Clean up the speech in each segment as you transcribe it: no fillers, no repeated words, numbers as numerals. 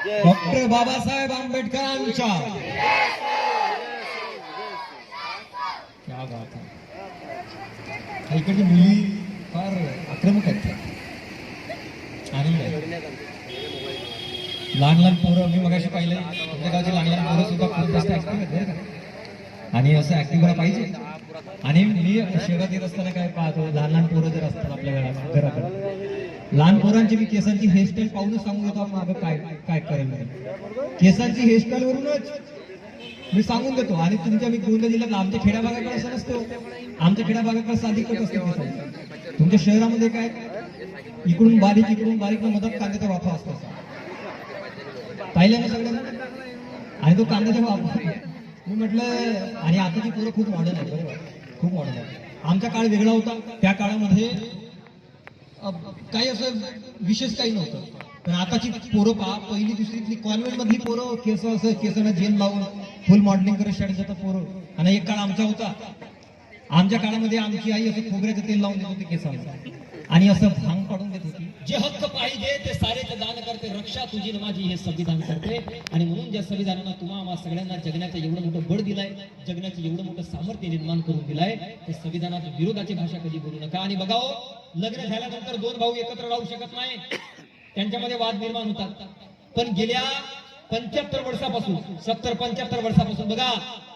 Doctor Babasaheb आंबेडकरांच्या क्या बात आहे. इकडची मुली फार आक्रमक आहेत. आनंद आहे. लहान लहान पोरं मी मगाशी पाहिलं तुमच्या गावची लहान लहान पोरं सुद्धा खूप जास्त ऍक्टिव्ह आहेत बरं का. आणि असं ऍक्टिव्ह व्हायला पाहिजे. आणि मी शहरात येत असताना काय पाहतो, लहान लहान पोरं जर असतात आपल्या घरात, लहान पोरांची मी केसांची हेअरस्टाईल पाहूनच सांगून देतो मागं काय काय करेल. केसांची हेअरस्टाईल वरूनच मी सांगून देतो. आणि तुमच्या मी गोंदिया जिल्ह्यात आमच्या खेड्या भागाकडे असं नसतो. आमच्या खेड्या भागाकडे साधी कट असते केसांची. तुमच्या शहरामध्ये काय इकडून बारीक मदत कांद्याचा वाफा असतो. पाहिलं ना सगळ्यांना. आणि तो कांद्याचा वाफा मी म्हटलं. आणि आताची पोरं खूप मॉडर्न आहे बरोबर, खूप मॉडर्न आहे. आमचा काळ वेगळा होता. त्या काळामध्ये काही असं विशेष काही नव्हतं. पण आताची पोरं पहा, पहिली दुसरीतली कॉन्व्हेंट मधली पोरं केसांना जेल लावून फुल मॉडेलिंग करत शाळेत जातात पोरं. आणि एक काळ आमचा होता. आमच्या काळामध्ये आमची आई असं खोबऱ्याचं तेल लावून देत होती केसांना आणि असं भांग पाडून देत होती. जे हक्क पाहिजे ते सारेच दान करते, रक्षा तुझी माझी हे संविधान करते. आणि म्हणून ज्या संविधानानं तुम्हा सगळ्यांना जगण्याचं एवढं मोठं बळ दिलाय, जगण्याचं एवढं मोठं सामर्थ्य निर्माण करून दिलाय, त्या संविधानात विरोधाची भाषा कधी बोलू नका. आणि बघाओ, लग्न झाल्यानंतर दोन भाऊ एकत्र राहू शकत नाही, त्यांच्यामध्ये वाद निर्माण होतात. पण गेल्या 75 वर्षापासून 70-75 वर्षापासून बघा,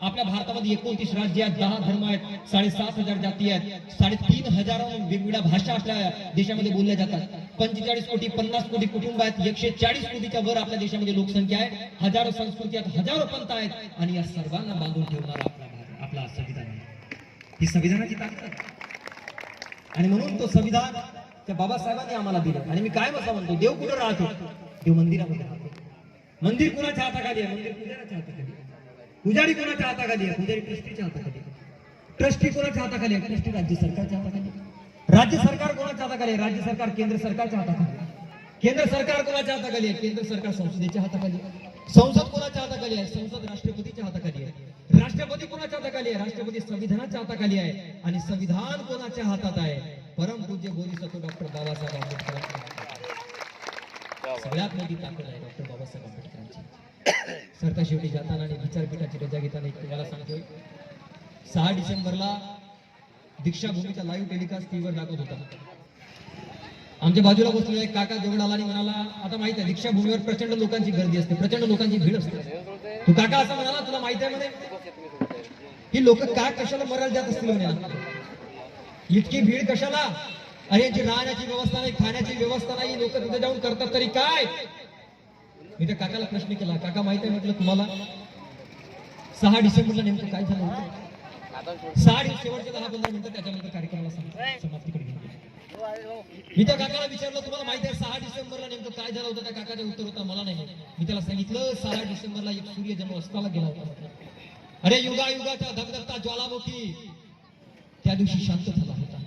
आपल्या भारतामध्ये 29 राज्य आहेत, 10 धर्म आहेत, 7,500 जाती आहेत, 3,500 वेगवेगळ्या भाषा आपल्या देशामध्ये बोलल्या जातात. 45 कोटी 50 कोटी कुटुंब आहेत, 140 कोटीच्या वर आपल्या देशामध्ये लोकसंख्या आहे, हजारो संस्कृती आहेत, हजारो पंथ आहेत. आणि या सर्वांना बांधून ठेवणारा आपला संविधान आहे. ही संविधानाची ताकद आहे. आणि म्हणून तो संविधान त्या बाबासाहेबांनी आम्हाला दिलं. आणि मी काय असं म्हणतो, देव कुठं राहतो? देव मंदिरामध्ये राहतो. मंदिर कुणाच्या हाताखाली आहे? मंदिर पुजाऱ्याच्या हाताखाली आहे. पुजारी कोणाच्या हाताखाली आहे? पुजारी ट्रस्टीच्या हाताखाली आहे. ट्रस्टी कोणाच्या हाताखाली आहे? ट्रस्टी राज्य सरकारच्या हाताखाली आहे. राज्य सरकार कोणाच्या हाताखाली आहे? राज्य सरकार केंद्र सरकारच्या हाताखाली आहे. केंद्र सरकार कोणाच्या हाताखाली आहे? केंद्र सरकार संसदेच्या हाताखाली आहे. संसद कोणाच्या हाताखाली आहे? संसद राष्ट्रपतीच्या हाताखाली आहे. राष्ट्रपती कोणाच्या हाताखाली आहे? राष्ट्रपती संविधानाच्या हाताखाली आहे. आणि संविधान कोणाच्या हातात आहे? परमपूज्य बोधिसत्व डॉक्टर बाबासाहेब आंबेडकर. सगळ्यात मोठी ताकद आहे डॉक्टर बाबासाहेब आंबेडकरांची. सरता शेवटी जाताना आणि विचारपीठाची रजा घेताना एक तुम्हाला सांगतोय, 6 डिसेंबरला दीक्षाभूमीचा लाईव्ह टेलिकास्ट टीव्हीवर दाखवत होता. आमच्या बाजूला बसलेला एक काका जवळ आला आणि म्हणाला, आता माहित आहे दीक्षाभूमीवर प्रचंड लोकांची गर्दी असते, प्रचंड लोकांची भीड असते. तो काका असं म्हणाला, तुला माहित आहे म्हणे ही लोक काय कशाला मरायला जात असतील म्हणे, इतकी भीड कशाला? अरे यांची राहण्याची व्यवस्था नाही, खाण्याची व्यवस्था नाही, लोक तिथे जाऊन करतात तरी काय? मी त्या काकाला प्रश्न केला, काका माहित आहे म्हटलं तुम्हाला 6 डिसेंबरला नेमकं काय झालं होतं? 6 शेवटच्या 10-15 मिनिटं त्याच्यानंतर कार्यक्रमाला समाप्तीकडे गेलो. मी त्या काकाला विचारलं, तुम्हाला माहिती आहे 6 डिसेंबरला नेमकं काय झालं होतं? त्या काकाचं उत्तर होतं, मला नाही. मी त्याला सांगितलं 6 डिसेंबरला एक सूर्य जन्म अस्ताला गेला होता. अरे युगायुगाचा धगधगता ज्वालामुखी त्या दिवशी शांत झाला होता.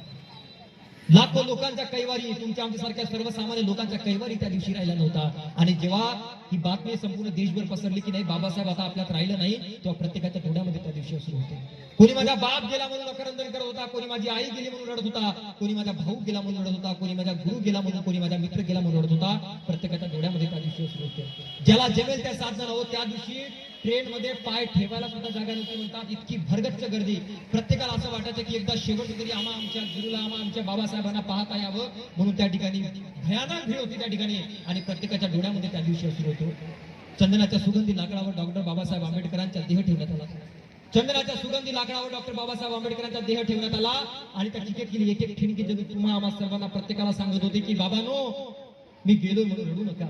लाखो लोकांच्या कैवारी, तुमच्या आमच्यासारख्या सर्वसामान्य लोकांच्या कैवारी त्या दिवशी राहिला नव्हता. आणि जेव्हा ही बातमी संपूर्ण देशभर पसरली की नाही बाबासाहेब आता आपल्यात राहिलं नाही, तेव्हा प्रत्येकाच्या डोळ्यामध्ये त्या दिवशी असू होते. कोणी माझा बाप गेला म्हणून अकरंदन करत होता, कोणी माझी आई गेली म्हणून रडत होता, कोणी माझा भाऊ गेला म्हणून रडत होता, कोणी माझा गुरु गेला म्हणून, कोणी माझा मित्र गेला म्हणून रडत होता. प्रत्येकाच्या डोळ्यामध्ये त्या दिवशी असू होते. ज्याला जमेल त्या 7 जण त्या दिवशी ट्रेन मध्ये पाय ठेवायला सुद्धा जागा नव्हती म्हणतात, इतकी भरगच्च गर्दी. प्रत्येकाला असं वाटायचं की एकदा शेवट तरी आमच्या गुरुला आमच्या बाबासाहेबांना पाहता यावं म्हणून त्या ठिकाणी भयानक भीड होती त्या ठिकाणी. आणि प्रत्येकाच्या डोळ्यामध्ये त्या दिवशी असू होतो. चंदनाच्या सुगंधी लाकडावर डॉक्टर बाबासाहेब आंबेडकरांचा देह ठेवण्यात आला. चंदनाच्या सुगंधी लाकडावर डॉक्टर बाबासाहेब आंबेडकरांचा देह ठेवण्यात आला. आणि त्या टिकेट केली एक एक ठिणगी जगी तुम्हा आम्हा सर्वांना प्रत्येकाला सांगत होते की बाबानो, मी गेलोय म्हणून रडू नका,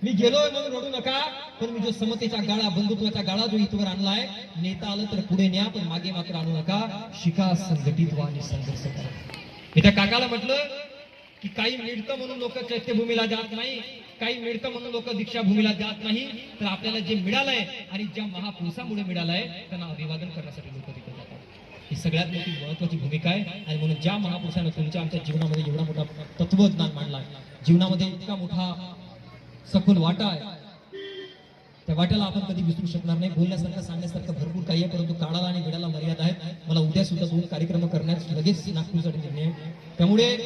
मी गेलोय म्हणून रडू नका, पण मी जो समतेचा गाळा, बंधुत्वाचा गाळा जो इथवर आणलाय, नेता आलं तर पुढे न्या, पण मागे मात्र आणू नका. शिका, संघटित व्हा आणि संघर्ष करा. मी त्या काकाला म्हटलं की काही मिळतं म्हणून लोक चैत्यभूमीला जात नाही, काही मिळतं म्हणून लोक दीक्षाभूमीला जात नाही, तर आपल्याला जे मिळालंय आणि ज्या महापुरुषामुळे मिळालंय त्यांना अभिवादन करण्यासाठी लोक तिथे जातात. ही सगळ्यात मोठी महत्वाची भूमिका आहे. आणि म्हणून ज्या महापुरुषानं तुमच्या आमच्या जीवनामध्ये एवढा मोठा तत्वज्ञान मांडलाय, जीवनामध्ये इतका मोठा सखोल वाटा आहे, त्या वाट्याला आपण कधी विसरू शकणार नाही. बोलण्यासारखं सांगण्यासारखं भरपूर काही आहे, परंतु काळाला आणि वेळाला मर्यादा आहेत. मला उद्या सुद्धा 2 कार्यक्रम करण्यास लगेच नागपूरसाठी निर्णय आहे. त्यामुळे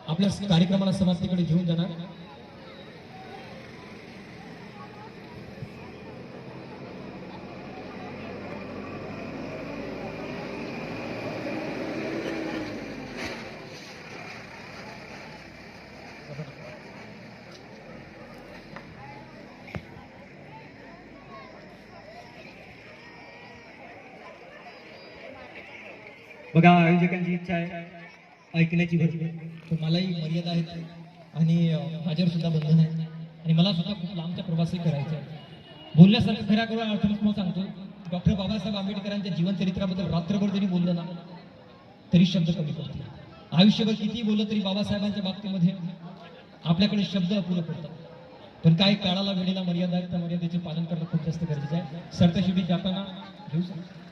आपल्या कार्यक्रमाला समाप्तीकडे घेऊन जाणार. बघा आयोजकांची इच्छा आहे ऐकण्याची भरपूर, पण मलाही मर्यादा आहेत आणि माझ्यावर सुद्धा बंधन आहे आणि मला सुद्धा खूप लांबचा प्रवासही करायचा आहे. बोलण्यासारखं खऱ्या खऱ्या अर्थानं तुम्हाला सांगतो, डॉक्टर बाबासाहेब आंबेडकरांच्या जीवनचरित्राबद्दल रात्रभर जरी बोललं ना तरी शब्द कमी पडतील. आयुष्यभर किती बोललं तरी बाबासाहेबांच्या बाबतीमध्ये आपल्याकडे शब्द अपुरे पडतात. पण काही काळाला वेळेला मर्यादा आहे, त्या मर्यादेचे पालन करणं खूप जास्त गरजेचं आहे. सरतेशेवटी जाताना घेऊ शकतो.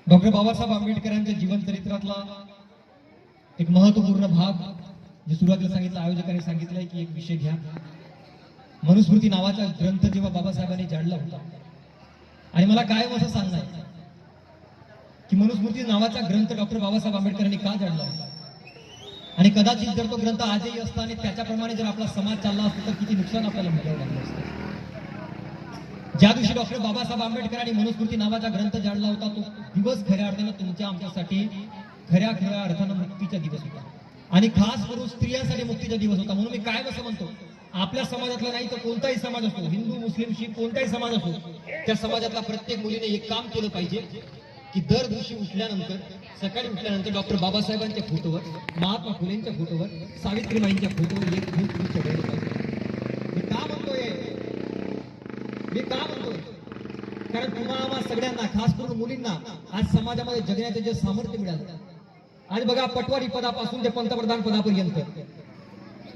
डॉक्टर बाबासाहेब आंबेडकरांच्या जीवनचरित्रातला एक महत्वपूर्ण भाग जे सुरुवातीला सांगितलं, आयोजकांनी सांगितलंय की एक विषय घ्या. मनुस्मृती नावाचा ग्रंथ जेव्हा बाबासाहेबांनी जाणला होता, आणि मला कायम असं सांगणं आहे की मनुस्मृती नावाचा ग्रंथ डॉक्टर बाबासाहेब आंबेडकरांनी का जाणला होता, आणि कदाचित जर तो ग्रंथ आजही असता आणि त्याच्याप्रमाणे जर आपला समाज चालला असतो तर किती नुकसान आपल्याला भोगावं लागलं असतं. ज्या दिवशी डॉक्टर बाबासाहेब आंबेडकरांनी मनुस्मृती नावाचा ग्रंथ जाणला होता, तो दिवस खऱ्या अर्थानं तुमच्या आमच्यासाठी खऱ्या अर्थानं मुक्तीचा दिवस होता, आणि खास करून स्त्रियांसाठी मुक्तीचा दिवस होता. म्हणून मी काय असं म्हणतो, आपल्या समाजातला नाही तर कोणताही समाज असतो, हिंदू मुस्लिम शीख कोणताही समाज असतो, त्या समाजातल्या प्रत्येक मुलीने एक काम केलं पाहिजे की दर दिवशी उठल्यानंतर, सकाळी उठल्यानंतर डॉक्टर बाबासाहेबांच्या फोटोवर, महात्मा फुलेंच्या फोटोवर, सावित्रीबाईंच्या फोटोवर एक धूप चढवलं पाहिजे. मी का म्हणतोय, कारण तुम्हाला सगळ्यांना, खास करून मुलींना, आज समाजामध्ये जगण्याचं जे सामर्थ्य मिळालं, आज बघा पटवारी पदापासून ते पंतप्रधान पदापर्यंत,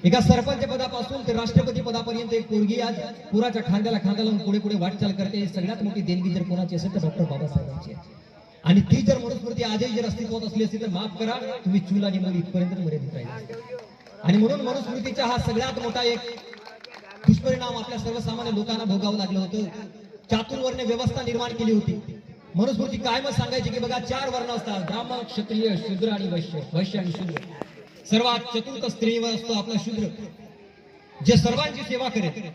एका सरपंच पदापासून ते राष्ट्रपती पदापर्यंत एक पोरगी आज पुराच्या खांद्याला खांदा लावून पुढे पुढे वाटचाल करते. सगळ्यात मोठी देणगी जर कोणाची असेल तर डॉक्टर बाबासाहेबांची आहे. आणि ती जर मनुस्मृती आजही जर अस्तित्वात असली असती तर माफ करा, तुम्ही चूल आणि मूल इथपर्यंत मर्यादित राहिले. आणि म्हणून मनुस्मृतीचा हा सगळ्यात मोठा एक दुष्परिणाम आपल्या सर्वसामान्य लोकांना भोगावं लागलं होतं. चातुर्वर्ण व्यवस्था निर्माण केली होती. मनुस्मृती काय मग सांगायची की बघा 4 वर्ण असतात, ब्राह्मण, क्षत्रिय, शूद्र आणि वैश्य. वैश्य आणि शूद्र, सर्वात चतुर्थ स्त्रीवर असतो आपला शूद्र, जे सर्वांची सेवा करेल.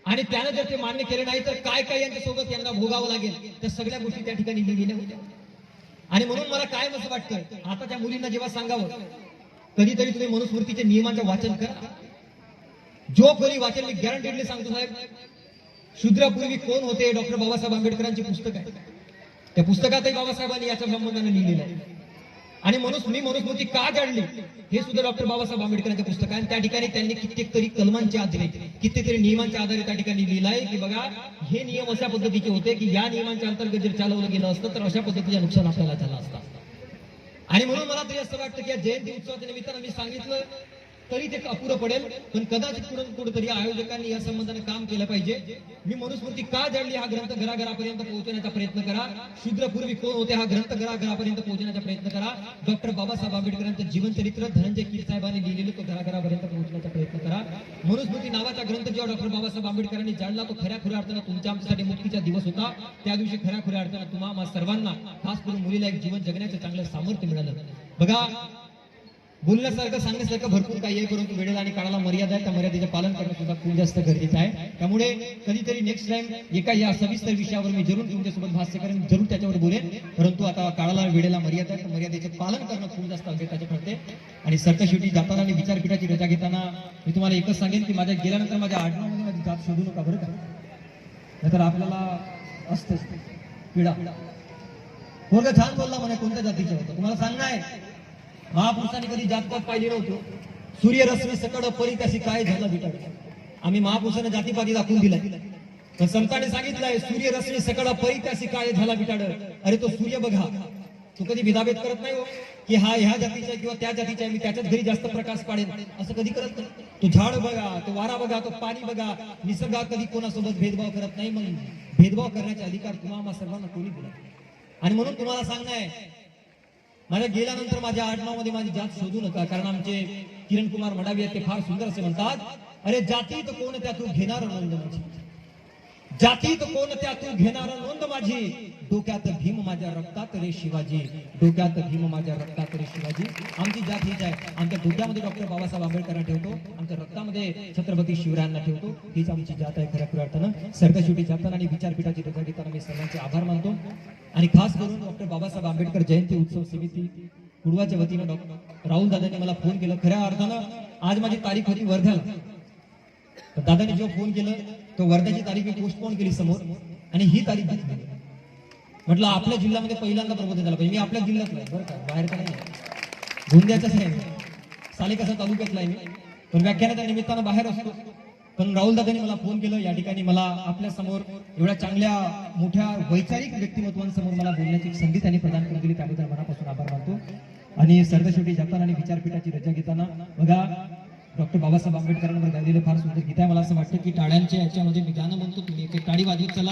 आणि त्याने जर ते मान्य केले नाही तर काय काय यांच्यासोबत यांना भोगावं लागेल, त्या सगळ्या गोष्टी त्या ठिकाणी लिहिलेल्या होत्या. आणि म्हणून मला काय असं वाटतं, आता त्या मुलींना जेव्हा सांगावं, कधीतरी तुम्ही मनुस्मृतीचे नियमांचं वाचन करा. जो कोणी वाचन, मी गॅरंटीडली सांगतो साहेब, शूद्रापूर्वी कोण होते, डॉक्टर बाबासाहेब आंबेडकरांचे पुस्तक आहे, त्या पुस्तकातही बाबासाहेबांनी याच्या संबंधाने लिहिलेलं आहे. आणि मी मनुस्मृती का जाणली हे सुद्धा डॉक्टर बाबासाहेब आंबेडकरांचे पुस्तक आहे. आणि त्या ठिकाणी त्यांनी कित्येक तरी कलमांच्या आधारे, कित्येक तरी नियमांच्या आधारे त्या ठिकाणी लिहिलंय की बघा हे नियम अशा पद्धतीचे होते की या नियमांच्या अंतर्गत जर चालवलं गेलं असतं तर अशा पद्धतीचं नुकसान आपल्याला झालं असतं. आणि म्हणून मला तरी असं वाटतं की या जयंती उत्सवाच्या निमित्तानं मी सांगितलं तरी ते अपुरं पडेल, पण कदाचित कुठेतरी आयोजकांनी या संबंधाने काम केलं पाहिजे. मी मनुस्मृती का जाणली हा ग्रंथ घराघरापर्यंत पोहोचवण्याचा प्रयत्न करा. शूद्रपूर्वी कोण होते हा ग्रंथ घराघरापर्यंत पोहोचण्याचा प्रयत्न करा. डॉक्टर बाबासाहेब आंबेडकरांचं जीवनचरित्र धनंजय कीर साहेबांनी लिहिलेलं तो घराघरापर्यंत पोहोचण्याचा प्रयत्न करा. मनुस्मृती नावाचा ग्रंथ जेव्हा डॉक्टर बाबासाहेब आंबेडकरांनी जाणला तो खऱ्या अर्थानं तुमच्या आमच्यासाठी मुक्तीचा दिवस होता. त्या दिवशी खऱ्या अर्थानं तुम्हा सर्वांना, खास करून मुलीला एक जीवन जगण्याचं चांगलं सामर्थ्य मिळालं. बघा बोलण्यासारखं सांगण्यासारखं भरपूर काही आहे, परंतु वेळेला आणि काळाला मर्यादा आहे. त्या मर्यादेचे पालन करणं सुद्धा खूप जास्त गरजेचं आहे. त्यामुळे कधीतरी नेक्स्ट टाइम एका या सविस्तर विषयावर मी जरूर तुमच्यासोबत भाष्य करेन, जरूर त्याच्यावर बोलेन. परंतु आता काळाला वेळेला मर्यादा आहे, मर्यादेचे पालन करणं खूप जास्त अगत्याचे ठरते. आणि सरता शेवटी जाताना आणि विचारपीठाची रजा घेताना मी तुम्हाला एकच सांगेन की माझ्या गेल्यानंतर माझ्या आडनावामध्ये माझी जात शोधू नका बरं का, नाहीतर आपल्याला असतंच पिढा. पोरगा छान बोलला म्हणे कोणत्या जातीचे होतं, तुम्हाला सांगणं आहे महापुरुषांनी कधी जातपात पाहिली नव्हतो. सूर्यरश्मी सकड परी त्याशी काय झालं बिटाड. आम्ही महापुरुषांना जातीपाती दाखवून दिलाय, पण संतांनी सांगितलंय सूर्यरश्मी सकड परी त्याशी काय झाला बिटाड. अरे तो सूर्य बघा, तो कधी भेदाभेद करत नाही हो की हा ह्या जातीचा आहे किंवा त्या जातीचा आहे, मी त्याच्याच घरी जास्त प्रकाश पाडेन असं कधी करत नाही. तो झाड बघा, तो वारा बघा, तो पाणी बघा, निसर्गात कधी कोणासोबत भेदभाव करत नाही. मग भेदभाव करण्याचा अधिकार तुम्हाला सर्वांना कोणी दिला. आणि म्हणून तुम्हाला सांगणं आहे, माझ्या गेल्यानंतर माझ्या आडनावामध्ये माझी जात शोधू नका. कारण आमचे किरण कुमार मडावी ते फार सुंदर असे म्हणतात, अरे जातीत कोण त्या तू घेणार आनंद माझी. जातीत कोणत्या तू घेणार नोंद माझी, डोक्यात भीम माझ्या रक्तात रे शिवाजी, डोक्यात भीम माझ्या रक्तात रे शिवाजी. आमची जात हीच आहे. आमच्या डोक्यामध्ये डॉक्टर बाबासाहेब आंबेडकरांना ठेवतो, आमच्या रक्तामध्ये छत्रपती शिवरायांना ठेवतो. हीच आमची जात आहे खऱ्या अर्थानं. सरतेशेवटी जाताना आणि विचारपीठाची रजा घेताना मी सर्वांचे आभार मानतो. आणि खास करून डॉक्टर बाबासाहेब आंबेडकर जयंती उत्सव समिती कुडवाच्या वतीनं डॉक्टर राहुल दादांनी मला फोन केलं. खऱ्या अर्थानं आज माझी तारीख होती वर्ध्याला, तर दादाने जो फोन केलं तो वर्ध्याची तारीख मी पोस्टपोन केली समोर आणि ही तारीख घेतली. म्हटलं आपल्या जिल्ह्यामध्ये पहिल्यांदा प्रबोधन झालं पाहिजे. मी आपल्या जिल्ह्यातला आहे बरं का, बाहेरचा नाही, गोंदियाचाच आहे, सालेकसा तालुक्यातला आहे मी, पण व्याख्यानाच्या निमित्तानं बाहेर असतो. पण राहुल दादांनी मला फोन केलं. या ठिकाणी मला आपल्या समोर एवढ्या चांगल्या मोठ्या वैचारिक व्यक्तिमत्वांसमोर मला बोलण्याची एक संधी त्यांनी प्रदान करून दिली, त्याबद्दल मनापासून आभार मानतो. आणि सरतेशेवटी जाताना आणि विचारपीठाची रजा घेताना बघा डॉक्टर बाबासाहेब आंबेडकरांवर गायलेलं फार सुंदर गीत आहे. मला असं वाटतं की टाळ्यांच्या याच्यामध्ये मी गाणं म्हणतो, तुम्ही एक टाळी वाजवत चला.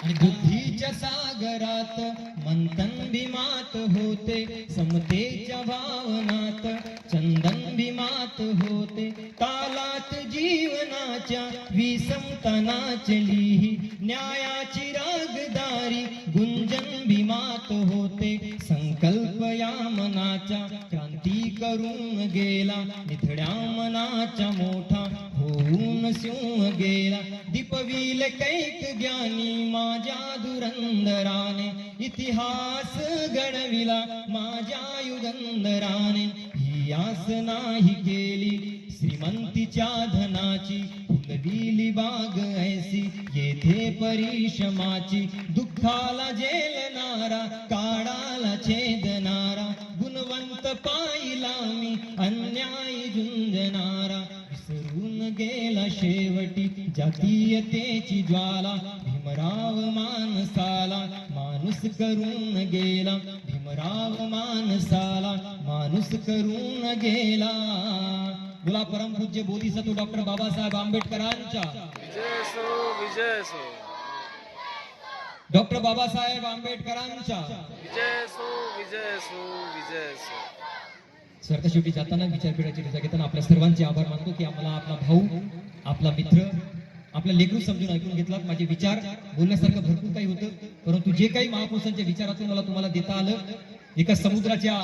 आणि बुद्धीच्या सागरात मंथन भीमात होते, समतेच्या भावनात चंदन भीमात होते, तालात जीवनाच्या विषमता नाचली, न्यायाची रागदारी गुंजन भीमात होते, संकल्प या मनाच्या क्रांती करून गेला, निधड्या मनाच्या मोठा होऊन सिंह गेला, दीपविल कैक ज्ञानी माझ्या धुरंधराने, इतिहास घडविला माझ्या युगंधराने, ही आस नाही केली श्रीमंतीच्या धनाची, फुलविली बाग ऐसी येथे परिश्रमाची, दुःखाला झेलणारा काळाला छेदणारा, गुणवंत पाहिला मी अन्याय झुंजणारा, विसरून गेला शेवटी जातीयतेची ज्वाला, भीमराव माणसाला माणूस करून गेला, भीमराव माणसाला माणूस करून गेला. बोला परमपूज्य बोधिसत्व डॉक्टर बाबासाहेब आंबेडकरांच्या विजय सो, विजय सो. डॉक्टर बाबासाहेब आंबेडकरांच्या विजय सो, विजय सो, विजय सो. सरतेशेवटी जाताना विचारपीठाची रजा घेताना आपल्या सर्वांचे आभार मानतो की आम्हाला आपला भाऊ, आपला मित्र, आपला लेकरू समजून ऐकून घेतलात. माझे विचार बोलण्यासारखं भरपूर काही होतं, परंतु जे काही महापुरुषांच्या विचारातून मला तुम्हाला देता आलं, एका समुद्राच्या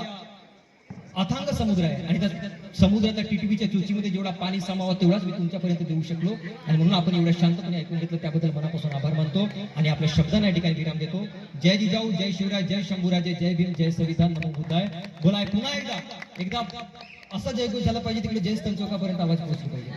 अथांग समुद्र आहे आणि त्या समुद्राच्या टिटवीच्या चोचीमध्ये जेवढा पाणी सामावा तेवढाच मी तुमच्यापर्यंत देऊ शकलो, आणि म्हणून आपण एवढ्या शांतपणे ऐकून घेतलं, त्याबद्दल मनापासून आभार मानतो. आणि आपल्या शब्दांना या ठिकाणी विराम देतो. जय जिजाऊ, जय शिवराय, जय शंभूराजे, जय भीम, जय संविधान, नमो बुद्धाय. बोलाय पुन्हा एकदा असं जयघोष झाला पाहिजे, तिकडे जयस्थल चौकापर्यंत आवाज पोहोचला पाहिजे.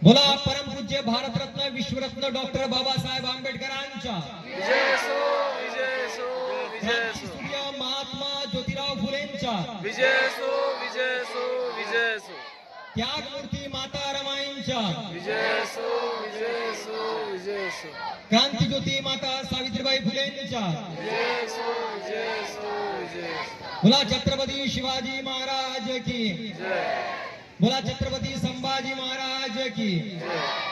बोला परमपूज्य भारतरत्न विश्वरत्न डॉक्टर बाबासाहेब आंबेडकरांच्या विजय सो, विजय सो, विजय सो. क्रांतिसूर्य महात्मा ज्योतिराव फुलेंच्या विजय सो, विजय सो, विजय सो. त्यागमूर्ती माता रमाईंच्या विजय सो, विजय सो, विजय सो. क्रांतिज्योती माता सावित्रीबाई फुलेंच्या विजय सो, विजय सो, विजय सो. बोला छत्रपती शिवाजी महाराज की जय. बोला छत्रपती संभाजी महाराज की जय.